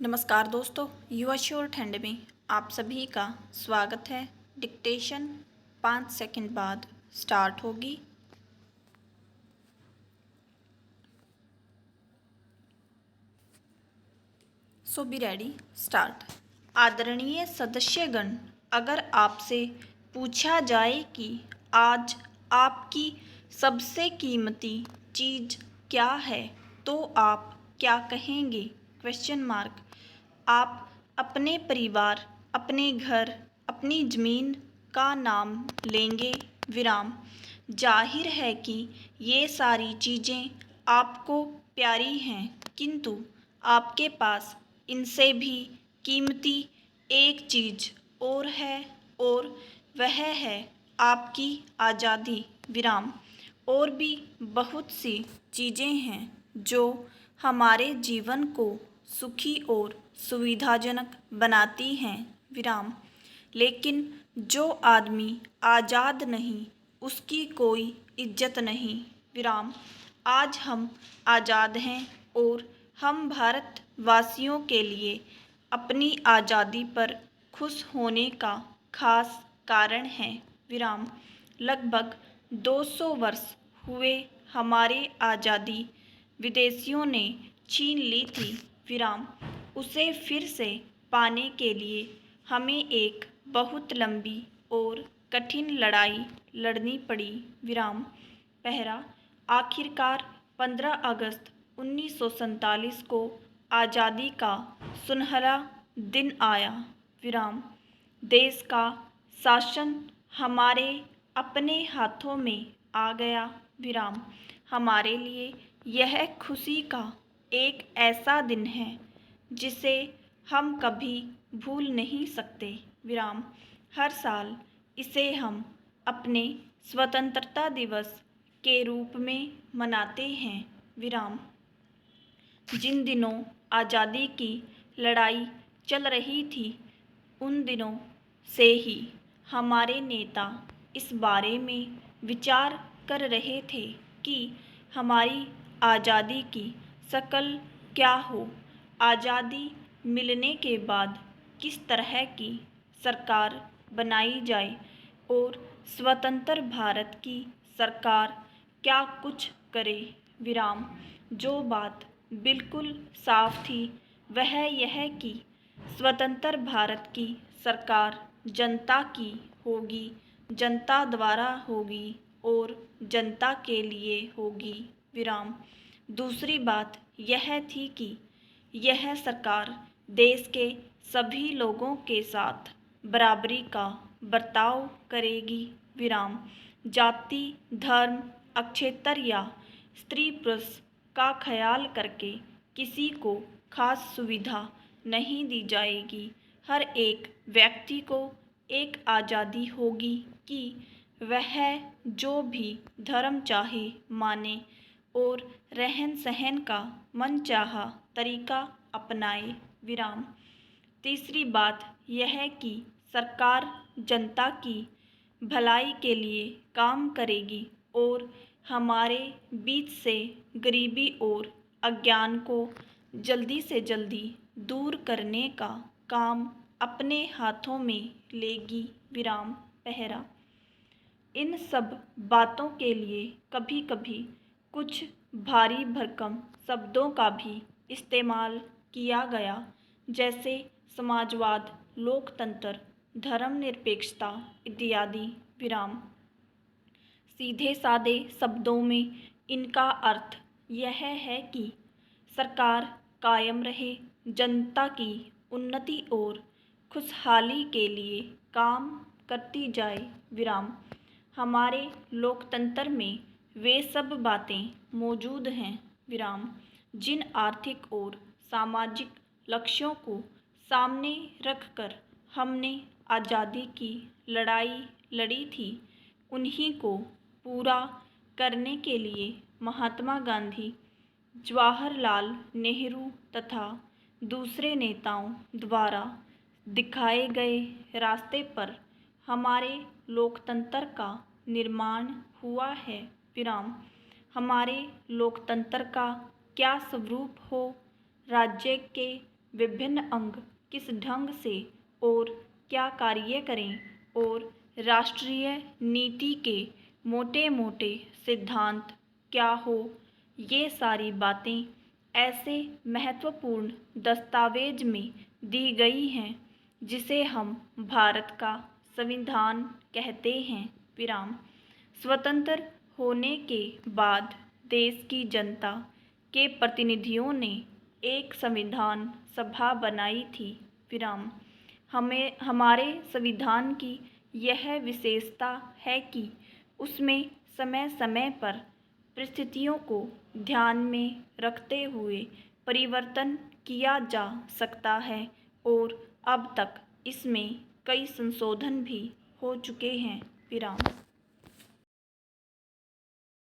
नमस्कार दोस्तों, युवा श्योर ठंड में आप सभी का स्वागत है। डिक्टेशन 5 सेकंड बाद स्टार्ट होगी। सो बी रेडी, स्टार्ट। आदरणीय सदस्यगण, अगर आपसे पूछा जाए कि आज आपकी सबसे कीमती चीज़ क्या है तो आप क्या कहेंगे? Question mark. आप अपने परिवार, अपने घर, अपनी ज़मीन का नाम लेंगे, विराम। जाहिर है कि ये सारी चीज़ें आपको प्यारी हैं, किंतु आपके पास इनसे भी कीमती एक चीज़ और है, और वह है आपकी आज़ादी, विराम। और भी बहुत सी चीज़ें हैं जो हमारे जीवन को सुखी और सुविधाजनक बनाती हैं, विराम। लेकिन जो आदमी आज़ाद नहीं, उसकी कोई इज्जत नहीं, विराम। आज हम आज़ाद हैं और हम भारतवासियों के लिए अपनी आज़ादी पर खुश होने का खास कारण है, विराम। लगभग 200 वर्ष हुए हमारे आज़ादी विदेशियों ने छीन ली थी, विराम। उसे फिर से पाने के लिए हमें एक बहुत लंबी और कठिन लड़ाई लड़नी पड़ी, विराम। पहला, आखिरकार 15 अगस्त 1947 को आज़ादी का सुनहरा दिन आया, विराम। देश का शासन हमारे अपने हाथों में आ गया, विराम। हमारे लिए यह खुशी का एक ऐसा दिन है जिसे हम कभी भूल नहीं सकते, विराम। हर साल इसे हम अपने स्वतंत्रता दिवस के रूप में मनाते हैं, विराम। जिन दिनों आज़ादी की लड़ाई चल रही थी, उन दिनों से ही हमारे नेता इस बारे में विचार कर रहे थे कि हमारी आज़ादी की शक्ल क्या हो, आज़ादी मिलने के बाद किस तरह की सरकार बनाई जाए और स्वतंत्र भारत की सरकार क्या कुछ करे, विराम। जो बात बिल्कुल साफ थी वह यह कि स्वतंत्र भारत की सरकार जनता की होगी, जनता द्वारा होगी और जनता के लिए होगी, विराम। दूसरी बात यह थी कि यह सरकार देश के सभी लोगों के साथ बराबरी का बर्ताव करेगी, विराम। जाति, धर्म, अक्षेत्र या स्त्री पुरुष का ख्याल करके किसी को खास सुविधा नहीं दी जाएगी। हर एक व्यक्ति को एक आज़ादी होगी कि वह जो भी धर्म चाहे माने और रहन सहन का मनचाहा तरीका अपनाए, विराम। तीसरी बात यह कि सरकार जनता की भलाई के लिए काम करेगी और हमारे बीच से गरीबी और अज्ञान को जल्दी से जल्दी दूर करने का काम अपने हाथों में लेगी, विराम। पहला, इन सब बातों के लिए कभी कभी कुछ भारी भरकम शब्दों का भी इस्तेमाल किया गया, जैसे समाजवाद, लोकतंत्र, धर्मनिरपेक्षता इत्यादि, विराम। सीधे सादे शब्दों में इनका अर्थ यह है कि सरकार कायम रहे, जनता की उन्नति और खुशहाली के लिए काम करती जाए, विराम। हमारे लोकतंत्र में वे सब बातें मौजूद हैं, विराम, जिन आर्थिक और सामाजिक लक्ष्यों को सामने रखकर हमने आज़ादी की लड़ाई लड़ी थी। उन्हीं को पूरा करने के लिए महात्मा गांधी, जवाहरलाल नेहरू तथा दूसरे नेताओं द्वारा दिखाए गए रास्ते पर हमारे लोकतंत्र का निर्माण हुआ है, विराम। हमारे लोकतंत्र का क्या स्वरूप हो, राज्य के विभिन्न अंग किस ढंग से और क्या कार्य करें और राष्ट्रीय नीति के मोटे मोटे सिद्धांत क्या हो, ये सारी बातें ऐसे महत्वपूर्ण दस्तावेज में दी गई हैं जिसे हम भारत का संविधान कहते हैं। विराम। स्वतंत्र होने के बाद देश की जनता के प्रतिनिधियों ने एक संविधान सभा बनाई थी। विराम। हमारे संविधान की यह विशेषता है कि उसमें समय समय पर परिस्थितियों को ध्यान में रखते हुए परिवर्तन किया जा सकता है और अब तक इसमें कई संशोधन भी हो चुके हैं। विराम।